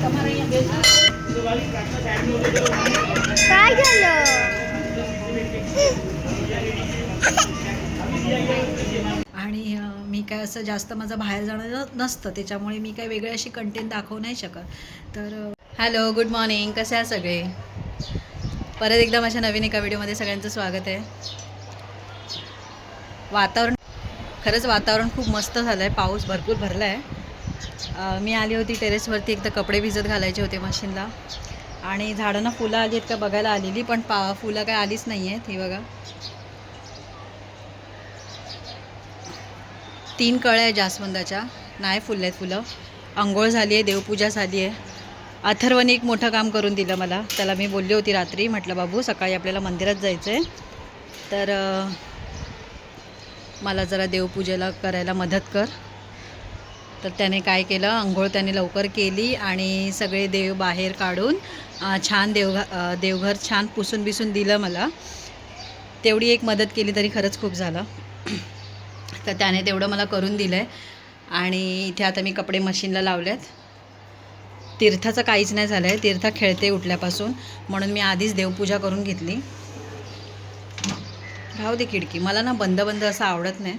काय झालं? आणि मी काय असं जास्त माझं बाहेर जाणं नसतं, त्याच्यामुळे मी काय वेगळे अशी कंटेंट दाखवू नाही शकत. तर हॅलो, गुड मॉर्निंग, कसे आहे सगळे? परत एकदा माझ्या नवीन एका व्हिडिओमध्ये सगळ्यांचं स्वागत आहे. खरंच वातावरण खूप मस्त झालं आहे, पाऊस भरपूर भरला आहे. मी आली होती टेरेसवरती, एकदा कपडे भिजत घालायचे होते मशीनला, आणि झाडांना फुलं आली आहेत का बघायला आलेली, पण फुलं काय आलीच नाही आहेत. हे बघा, 3 कळ्या आहे जास्वंदाच्या, नाही फुलले आहेत फुलं. अंघोळ झाली आहे, देवपूजा झाली आहे. अथर्वने एक मोठं काम करून दिलं मला. त्याला मी बोलली होती रात्री, म्हटलं बाबू सकाळी आपल्याला मंदिरात जायचं आहे, तर मला जरा देवपूजेला करायला मदत कर. तर त्याने काय केलं, अंघोळ त्याने लवकर केली आणि सगळे देव बाहेर काढून छान देवघर छान पुसून बिसून दिलं मला. तेवढी एक मदत केली तरी खरंच खूप झालं. तर त्याने तेवढं मला करून दिलं आहे. आणि इथे आता मी कपडे मशीनला लावलेत. तीर्थाचं काहीच नाही झालं आहे, तीर्थ खेळते उठल्यापासून, म्हणून मी आधीच देवपूजा करून घेतली. राहू दे खिडकी, मला ना बंद बंद असं आवडत नाही.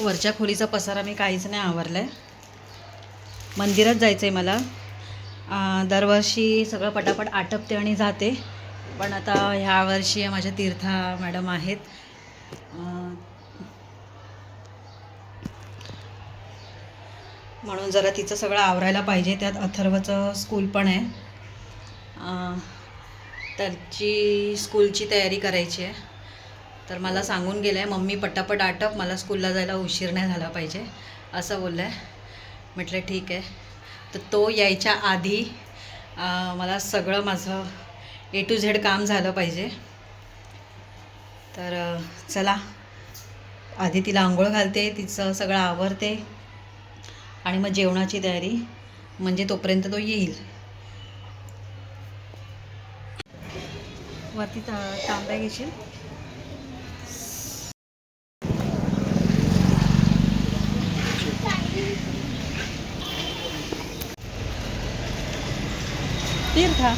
वरच्या खोलीचा पसारा मी काहीच नाही आवरला आहे. मंदिरात जायचं आहे मला. दरवर्षी सगळं पटापट आटपते आणि जाते, पण आता ह्या वर्षी माझ्या तीर्था मॅडम आहेत, म्हणून जरा तिचं सगळं आवरायला पाहिजे. त्यात अथर्वचं स्कूल पण आहे, त्याची स्कूलची तयारी करायची आहे. तर मला सांगून गेलं आहे, मम्मी पटापट आटप, मला स्कूलला जायला उशीर नाही झाला पाहिजे, असं बोललं आहे. म्हटलं ठीक आहे. तर तो यायच्या आधी मला सगळं माझं A to Z काम झालं पाहिजे. तर चला, आधी तिला आंघोळ घालते, तिचं सगळं आवरते, आणि मग जेवणाची तयारी, म्हणजे तोपर्यंत तो येईल. वरती तांब्या घेशील? तीर्था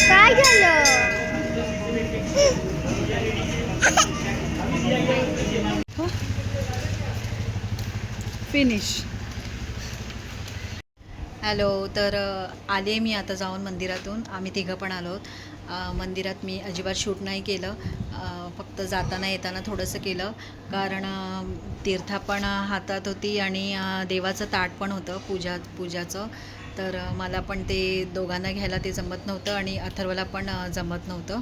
काय झालं? फिनिश. हॅलो, तर आले मी आता जाऊन मंदिरातून. आम्ही तिघं पण आलो आहोत. मंदिरात मी अजिबात शूट नाही केलं, फक्त जाताना येताना थोडंसं केलं, कारण तीर्था पण हातात होती आणि देवाचं ताट पण होतं पूजाचं. तर मला पण ते दोघांना घ्यायला ते जमत नव्हतं, आणि अथर्वला पण जमत नव्हतं.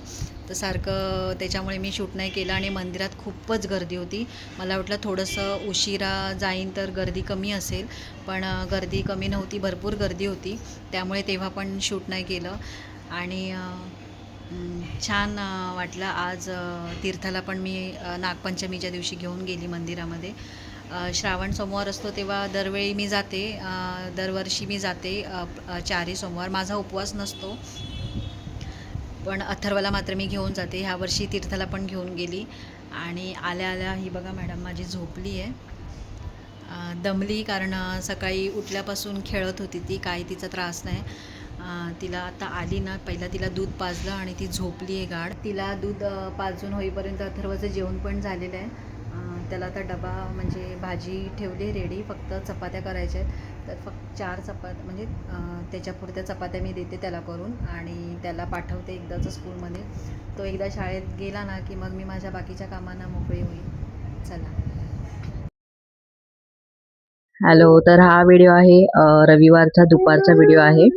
तर सारखं त्याच्यामुळे मी शूट नाही केलं. आणि मंदिरात खूपच गर्दी होती. मला वाटलं थोडंसं उशिरा जाईन तर गर्दी कमी असेल, पण गर्दी कमी नव्हती, भरपूर गर्दी होती. त्यामुळे तेव्हा पण शूट नाही केलं. आणि छान वाटलं. आज तीर्थाला पण मी नागपंचमीच्या दिवशी घेऊन गेली मंदिरामध्ये. श्रावण सोमवार असतो तेव्हा दरवेळी मी जाते, दरवर्षी मी जाते 4 सोमवार. माझा उपवास नसतो, पण अथर्वला मात्र मी घेऊन जाते. ह्या वर्षी तीर्थाला पण घेऊन गेली. आणि आल्या आल्या ही बघा मॅडम माझी झोपली आहे, दमली, कारण सकाळी उठल्यापासून खेळत होती ती, काही तिचा त्रास नाही. तिला आता आली ना, पहिला तिला दूध पाजलं आणि ती झोपली आहे गाढ. तिला दूध पाजून होईपर्यंत अथर्वचं जेवण पण झालेलं आहे. त्याला आता डबा म्हणजे भाजी ठेवली रेडी, फक्त चपात्या करायच्या आहेत. तर फक्त 4 चपात्या, म्हणजे त्याच्यापुरत्या चपात्या मी देते त्याला करून, आणि त्याला पाठवते एकदाचं स्कूलमध्ये. तो एकदा शाळेत गेला ना की मग मी माझ्या बाकीच्या कामांना मोकळी होईल. चला. हॅलो, तर हा व्हिडिओ आहे रविवारचा दुपारचा व्हिडिओ आहे.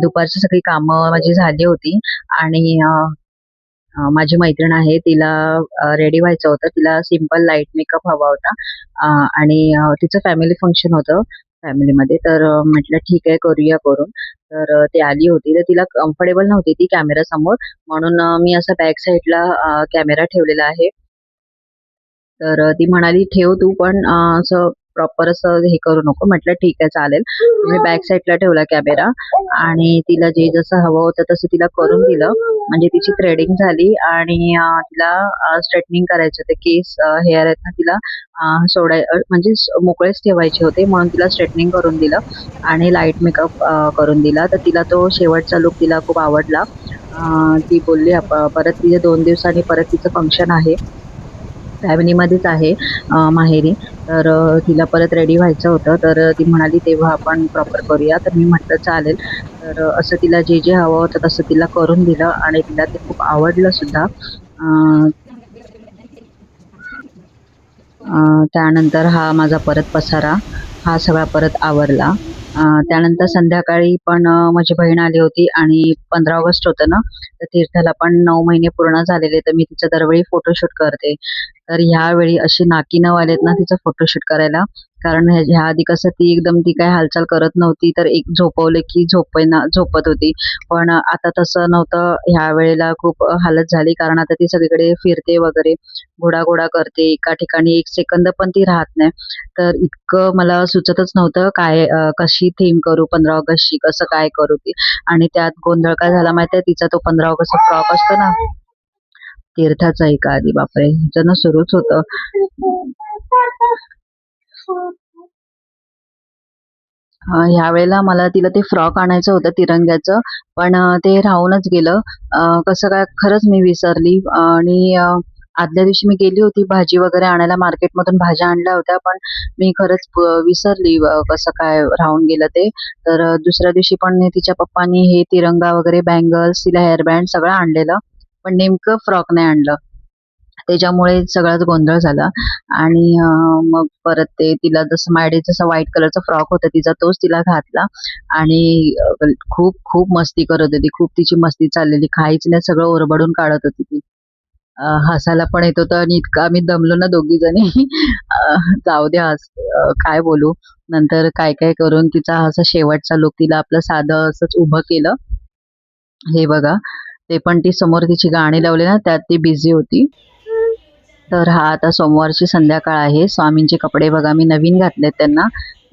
दुपारची सगळी कामं माझी झाली होती, आणि माझी मैत्रीण आहे, तिला रेडी व्हायचं होतं. तिला सिंपल लाईट मेकअप हवा होता, आणि तिचं फॅमिली फंक्शन होतं फॅमिलीमध्ये. तर म्हटलं ठीक आहे, करूया करून. तर ती आली होती, तर तिला कम्फर्टेबल नव्हती ती कॅमेरा समोर, म्हणून मी असं बॅक साईडला कॅमेरा ठेवलेला आहे. तर ती म्हणाली ठेव तू, पण असं प्रॉपर असं हे करू नको. म्हटलं ठीक आहे चालेल. मी बॅक साईडला ठेवला कॅमेरा आणि तिला जे जसं हवं होतं तसं तिला करून दिलं. म्हणजे तिची थ्रेडिंग झाली आणि तिला स्ट्रेटनिंग करायचे होते. केस हेअर आहेत ना तिला म्हणजे मोकळेच ठेवायचे होते म्हणून तिला स्ट्रेटनिंग करून दिलं आणि लाईट मेकअप करून दिला. तर तिला तो शेवटचा लूक तिला खूप आवडला. ती बोलली परत तिचे 2 दिवसांनी परत तिचं फंक्शन आहे. फॅमिलीमध्येच आहे माहेरी. तर तिला परत रेडी व्हायचं होतं. तर ती म्हणाली तेव्हा आपण प्रॉपर करूया. तर मी म्हटलं चालेल. तर असं तिला जे जे हवं होतं तसं तिला करून दिलं आणि तिला ते खूप आवडलं सुद्धा. अ, त्यानंतर हा माझा परत पसारा, हा सगळा परत आवरला. त्यानंतर संध्याकाळी पण माझी बहीण आली होती आणि 15 ऑगस्ट होतं ना, तर तीर्थाला पण 9 महिने पूर्ण झालेले. तर मी तिचं दरवेळी फोटोशूट करते. तर ह्यावेळी अशी नाकी नऊ आलेत ना तिचं फोटोशूट करायला. कारण ह्या आधी कसं ती काही हालचाल करत नव्हती. तर एक झोपवले की झोपत होती. पण आता तसं नव्हतं. ह्या वेळेला खूप हालत झाली कारण आता ती सगळीकडे फिरते वगैरे, घोडा करते. एका ठिकाणी 1 सेकंद पण ती राहत नाही. तर इतकं मला सुचतच नव्हतं कशी थीम करू 15 ऑगस्टची, कसं काय करू ती. आणि त्यात गोंधळ काय झाला माहितीये, तिचा तो 15 ऑगस्टचा फ्रॉक असतो ना, तीर्थाचा एका आधी बापरे! ह्याच्यानं सुरूच होतं. ह्यावेळेला मला तिला ते फ्रॉक आणायचं होतं तिरंग्याचं, पण ते राहूनच गेलं. कसं काय खरंच मी विसरली आणि आदल्या दिवशी मी गेली होती भाजी वगैरे आणायला मार्केटमधून भाज्या आणल्या होत्या, पण मी खरंच विसरली कसं काय राहून गेलं ते. तर दुसऱ्या दिवशी पण तिच्या पप्पांनी हे तिरंगा वगैरे बँगल्स, तिला हेअर बँड सगळं आणलेलं, पण नेमकं फ्रॉक नाही आणलं. त्याच्यामुळे सगळाच गोंधळ झाला आणि मग परत ते तिला जसं माझ्याकडे जसा व्हाईट कलरचा फ्रॉक होता तिचा तोच तिला घातला आणि खूप खूप मस्ती करत होती. खूप तिची मस्ती चाललेली. काहीच नाही सगळं ओरबाडून काढत होती ती. हसायला पण येत होतं आणि इतकं आम्ही दमलो ना दोघीजणी जाऊ दे काय बोलू. नंतर काय करून तिचा असा शेवटचा लूक तिला आपलं साधं असंच उभं केलं. हे बघा. ते पण ती समोर तिची गाणी लावली ना त्यात ती बिझी होती. तर हा आता सोमवारची संध्याकाळ आहे. स्वामींचे कपडे बघा मी नवीन घातलेत त्यांना.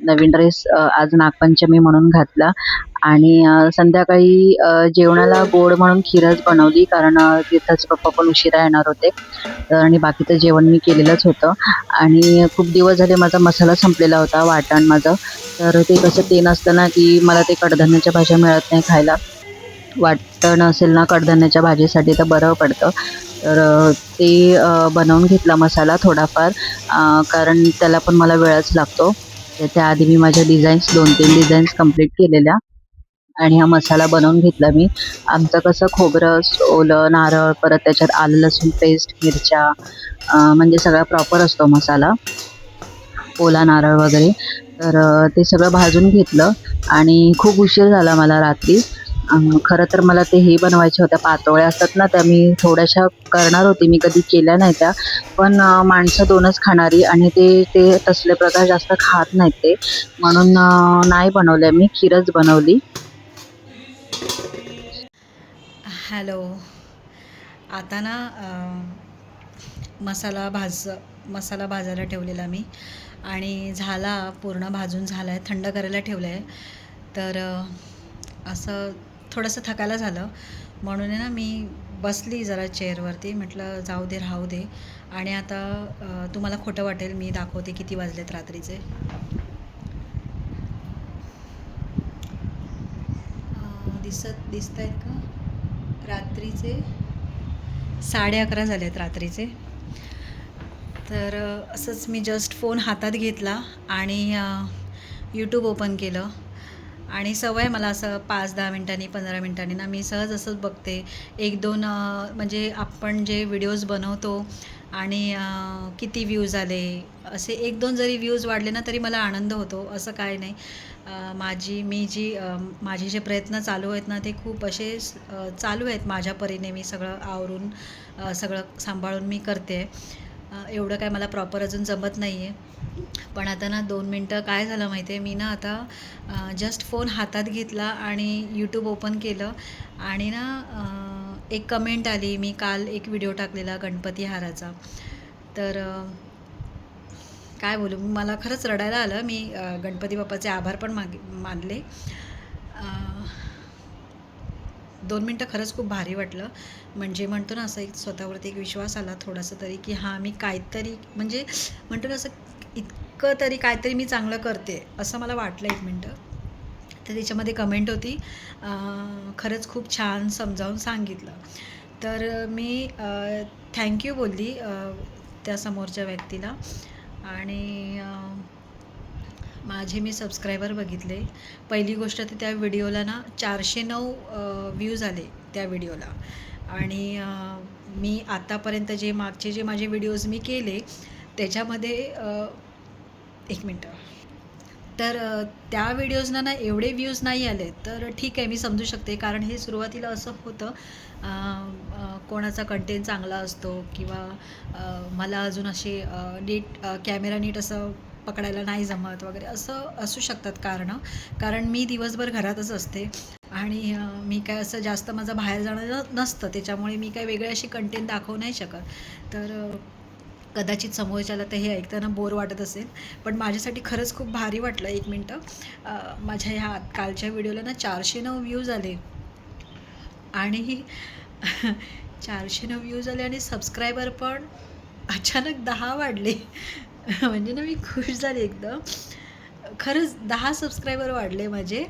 नवीन ड्रेस आज नागपंचमी म्हणून घातला आणि संध्याकाळी जेवणाला गोड म्हणून खीरच बनवली कारण तीर्थाचे पप्पा पण उशिरा येणार होते. तर आणि बाकीचं जेवण मी केलेलंच होतं आणि खूप दिवस झाले माझा मसाला संपलेला होता, वाटण माझं. तर ते कसं ते नसतं ना, की मला ते कडधान्याच्या भाज्या मिळत नाही खायला. वाटण असेल ना कडधान्याच्या भाजीसाठी तर बरं पडतं. तर ते बनवून घेतला मसाला थोडाफार कारण त्याला पण मला वेळच लागतो. तर त्याआधी मी माझ्या डिझाईन्स 2-3 डिझाईन्स कंप्लीट केलेल्या आणि हा मसाला बनवून घेतला मी. आमचं कसं खोबरं, ओलं नारळ, परत त्याच्यात आलं लसूण पेस्ट, मिरच्या म्हणजे सगळा प्रॉपर असतो मसाला. ओला नारळ वगैरे. तर ते सगळं भाजून घेतलं आणि खूप उशीर झाला मला रात्री. खरं तर मला ते हे बनवायच्या होत्या पातोळ्या असतात ना, त्या मी थोड्याशा करणार होती. मी कधी केल्या नाही त्या. पण माणसं 2च खाणारी आणि ते ते तसले प्रकार जास्त खात नाहीत ते. म्हणून नाही बनवल्या मी. खीरच बनवली. हॅलो. आता ना मसाला भाजायला ठेवलेला मी आणि झाला पूर्ण भाजून झाला आहे. थंड करायला ठेवलं आहे. तर असं थोडंसं थकायला झालं म्हणून आहे ना मी बसली जरा चेअरवरती. म्हटलं जाऊ दे राहू दे आणि आता तुम्हाला खोटं वाटेल मी दाखवते किती वाजलेत रात्रीचे. दिसत आहेत का? रात्रीचे 11:30 झालेत रात्रीचे. तर असंच मी जस्ट फोन हातात घेतला आणि यूट्यूब ओपन केलं आणि सवय मला असं 5-10 मिनटांनी 15 मिनटांनी ना मी सहज असंच बघते. 1-2 म्हणजे आपण जे व्हिडिओज बनवतो आणि किती व्ह्यूज आले असे 1-2 जरी व्ह्यूज वाढले ना तरी मला आनंद होतो. असं काय नाही. माझे जे प्रयत्न चालू आहेत ना ते खूप असे चालू आहेत माझ्या परीने. मी सगळं आवरून सगळं सांभाळून मी करते. एवढं काय मला प्रॉपर अजून जमत नाही आहे. पण आता ना 2 मिनटं काय झालं माहिती आहे, मी ना आता जस्ट फोन हातात घेतला आणि यूट्यूब ओपन केलं आणि ना एक कमेंट आली. मी काल एक व्हिडिओ टाकलेला गणपती हाराचा. तर काय बोलू, मला खरंच रडायला आलं. मी गणपती बाप्पाचे आभार पण मानले. 2 मिनटं खरंच खूप भारी वाटलं. म्हणजे म्हणतो ना असं एक स्वतःवरती एक विश्वास आला थोडासा तरी, की हां मी काहीतरी म्हणजे म्हणतो ना असं इतकं तरी काहीतरी मी चांगलं करते असं मला वाटलं 1 मिनटं. तर त्याच्यामध्ये कमेंट होती, खरंच खूप छान समजावून सांगितलं. तर मी थँक यू बोलली त्या समोरच्या व्यक्तीला. आणि माझे मी सबस्क्रायबर बघितले. पहिली गोष्ट तर त्या व्हिडिओला ना 409 व्ह्यूज आले त्या व्हिडिओला. आणि मी आतापर्यंत मागचे जे माझे व्हिडिओज मी केले त्याच्यामध्ये 1 मिनटं. तर त्या व्हिडिओजना ना एवढे व्ह्यूज नाही आले. तर ठीक आहे, मी समजू शकते, कारण हे सुरुवातीला असं होतं, कोणाचा कंटेंट चांगला असतो किंवा मला अजून असे नीट कॅमेरा नीट असं पकडायला नाही जमत वगैरे असं असू शकतात कारणं. कारण मी दिवसभर घरातच असते आणि मी काय असं जास्त माझं बाहेर जाणं नसतं, त्याच्यामुळे मी काय वेगळे असे कंटेंट दाखवू नाही शकत. तर कदाचित समोरच्याला तर हे ऐकताना बोर वाटत असेल, पण माझ्यासाठी खरंच खूप भारी वाटलं. 1 मिनटं. माझ्या ह्या कालच्या व्हिडिओला ना 409 व्ह्यूज आले आणि 409 व्ह्यूज आले आणि सबस्क्रायबर पण अचानक 10 वाढले. म्हणजे ना मी खुश झाले एकदम. खरंच 10 सबस्क्रायबर वाढले माझे.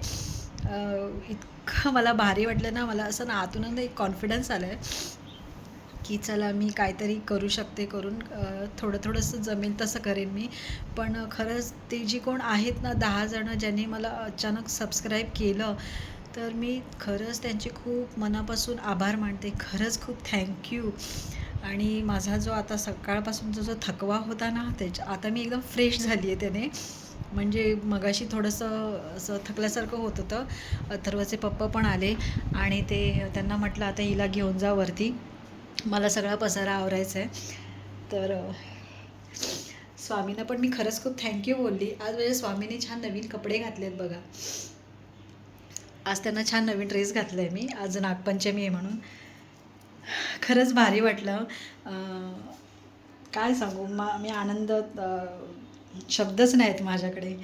इतकं मला भारी वाटलं ना, मला असं ना आतून एक कॉन्फिडन्स आला आहे, की चला मी काहीतरी करू शकते, करून थोडंसं जमेल तसं करेन मी. पण खरंच ते जी कोण आहेत ना 10 जणं ज्यांनी मला अचानक सबस्क्राईब केलं, तर मी खरंच त्यांचे खूप मनापासून आभार मानते. खरंच खूप थँक्यू. आणि माझा जो आता सकाळपासूनचा जो थकवा होता ना, आता मी एकदम फ्रेश झाली आहे त्याने. म्हणजे मगाशी थोडंसं असं थकल्यासारखं होत होतं. अथर्वचे पप्पा पण आले आणि त्यांना म्हटलं आता हिला घेऊन जा वरती, मला सगळा पसारा आवरायचा आहे. तर स्वामींना पण मी खरंच खूप थँक्यू बोलली. आज माझ्या स्वामीने छान नवीन कपडे घातलेत बघा. आज त्यांना छान नवीन ड्रेस घातला आहे मी. आज नागपंचमी आहे म्हणून. खरंच भारी वाटलं. काय सांगू, मी आनंद शब्दच नाहीत माझ्याकडे.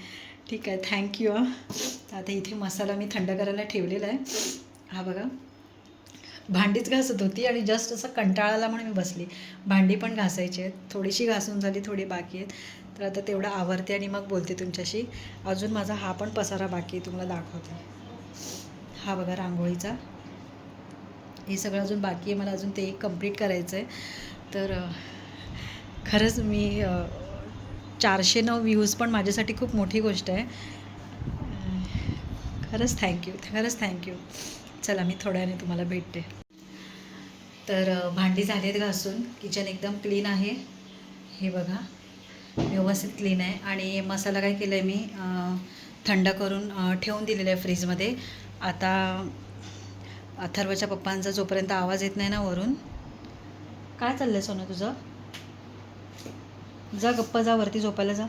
ठीक आहे, थँक्यू. आता इथे मसाला मी थंड करायला ठेवलेला आहे. हा बघा, भांडीच घासत होती आणि जस्ट असं कंटाळा आला म्हणून मी बसली. भांडी पण घासायची आहेत, थोडीशी घासून झाली, थोडी बाकी आहेत. तर आता तेवढं आवरते आणि मग बोलते तुमच्याशी. अजून माझा हा पण पसारा बाकी आहे, तुम्हाला दाखवते. हा बघा रांगोळीचा, हे सगळं अजून बाकी आहे, मला अजून ते कंप्लीट करायचं आहे. तर खरंच मी 409 व्ह्यूज पण माझ्यासाठी खूप मोठी गोष्ट आहे. खरंच थँक्यू. चला मी थोड्याने तुम्हाला भेटते. तर भांडी झालीत घासून, किचन एकदम क्लीन आहे. हे बघा व्यवस्थित क्लीन आहे. आणि मसाला काय केला आहे मी, थंड करून ठेवून दिलेला आहे फ्रीजमध्ये. आता अथर्वच्या पप्पांचा जोपर्यंत आवाज येत नाही ना वरून. काय चाललं आहे सोनं तुझं? जा गप्पा, जा वरती झोपायला जा.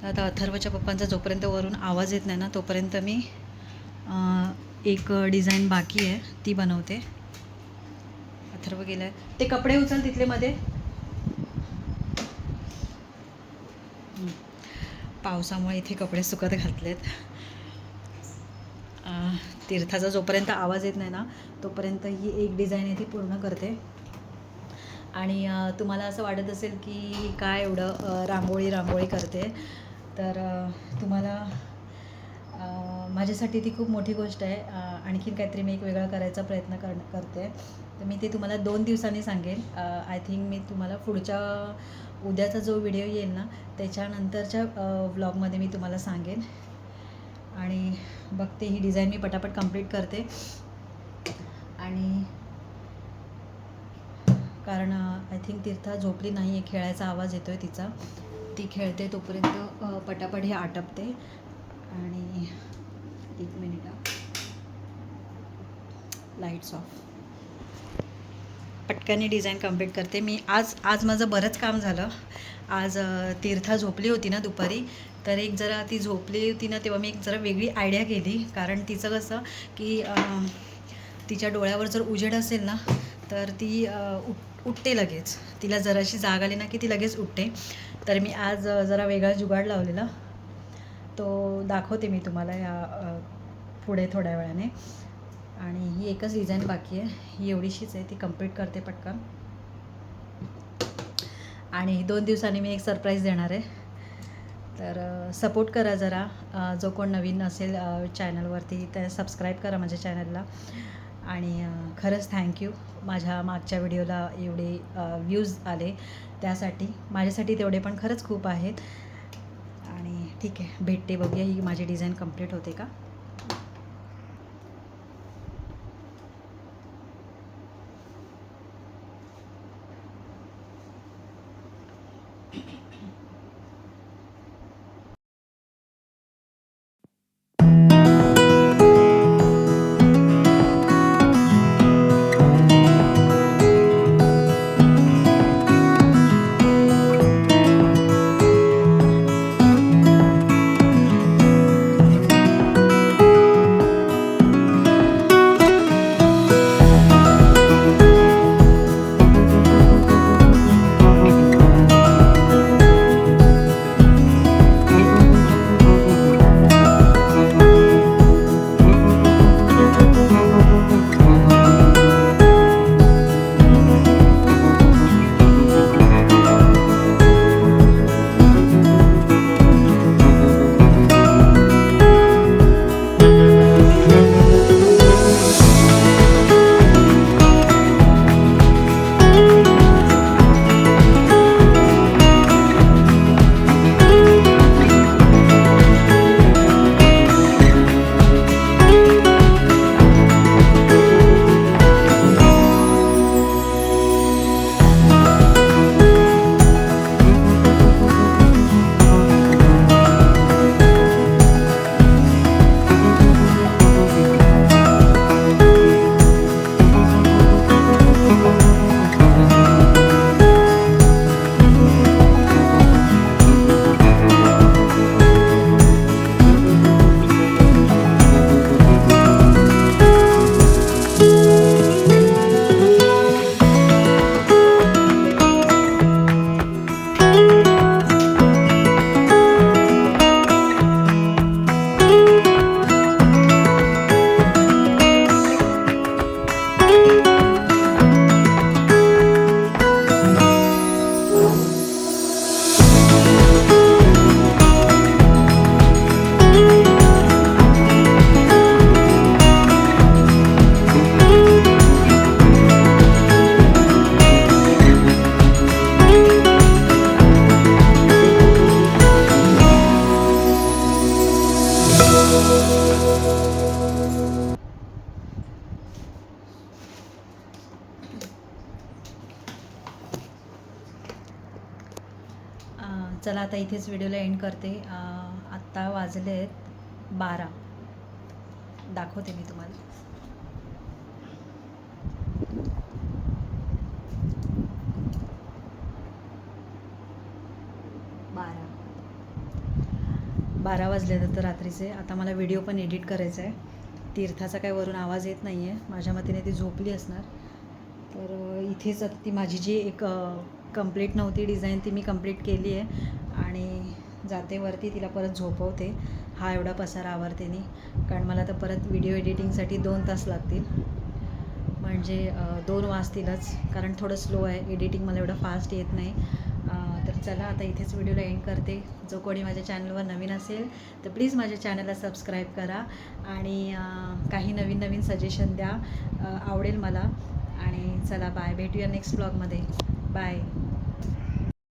आता अथर्वच्या पप्पांचा जोपर्यंत वरून आवाज येत नाही ना तोपर्यंत मी एक डिझाईन बाकी आहे ती बनवते. अथर्व गेला आहे. ते कपडे उचल तिथले मध्ये. पावसामुळे इथे कपडे सुकत घातलेत. तीर्थाचा जोपर्यंत आवाज येत नाही ना तोपर्यंत ही एक डिझाईन आहे ती पूर्ण करते. आणि तुम्हाला असं वाटत असेल की काय एवढं रांगोळी करते, तर तुम्हाला माझ्यासाठी ती खूप मोठी गोष्ट आहे. आणखीन काहीतरी मी एक वेगळा करायचा प्रयत्न करते. तर मी ते तुम्हाला 2 दिवसांनी सांगेन. आय थिंक मी तुम्हाला उद्याचा जो व्हिडिओ येईल ना त्याच्यानंतरच्या व्लॉगमध्ये मी तुम्हाला सांगेन. आणि बघते ही डिझाईन मी पटापट कंप्लीट करते. आणि कारण आय थिंक तीर्था झोपली नाही आहे, खेळायचा आवाज येतो आहे तिचा. ती खेळते तोपर्यंत पटापट हे आटपते. आणि 1 मिनिट, लाईट्स ऑफ. पटकन डिझाईन कंप्लीट करते मी. आज माझं बरंच काम झालं. आज तीर्था झोपली होती ना दुपारी, तर एक जरा ती झोपली होती ना तेव्हा मी एक जरा वेगळी आयडिया केली. कारण तिचं कसं की तिच्या डोळ्यावर जर उजेड असेल ना तर ती उठते लगेच. तिला जराशी जाग आली ना की ती लगेच उठते. तर मी आज जरा वेगळा जुगाड लावलेला, तो दाखवते मी तुम्हाला या पुढे थोड्या वेळाने. आणि ही एकच डिझाईन बाकी आहे, ही एवढीशीच आहे, ती कंप्लीट करते पटकन. आणि 2 दिवसांनी मी एक सरप्राईज देणार आहे. तर सपोर्ट करा जरा. जो कोण नवीन असेल चॅनलवरती तर सबस्क्राईब करा माझ्या चॅनलला. आणि खरंच थँक्यू, माझ्या मागच्या व्हिडिओला एवढे व्ह्यूज आले त्यासाठी. माझ्यासाठी तेवढे पण खरंच खूप आहेत. आणि ठीक आहे, भेटते, बघूया ही माझी डिझाईन कंप्लीट होते का. चला आता इथेच व्हिडिओला एंड करते. आत्ता वाजले आहेत 12. दाखवते मी तुम्हाला. 12 वाजले तर रात्रीचे. आता मला व्हिडिओ पण एडिट करायचा आहे. तीर्थाचा काय वरून आवाज येत नाही आहे, माझ्या मतेने ती झोपली असणार. तर इथेच आता ती माझी जी एक कंप्लीट नव्हती डिझाईन ती मी कंप्लीट केली आहे. आणि जाते वरती, तिला परत झोपवते. हा एवढा पसारा आवरते मी, कारण मला तर परत व्हिडिओ एडिटिंगसाठी 2 तास लागतील. म्हणजे 2 वाजतीलच, कारण थोडं स्लो आहे एडिटिंग, मला एवढं फास्ट येत नाही. तर चला आता इथेच व्हिडिओला एंड करते. जो कोणी माझ्या चॅनलवर नवीन असेल तर प्लीज माझ्या चॅनलला सबस्क्राईब करा. आणि काही नवीन नवीन सजेशन द्या, आवडेल मला. आणि चला बाय, भेटूया नेक्स्ट ब्लॉगमध्ये. बाय.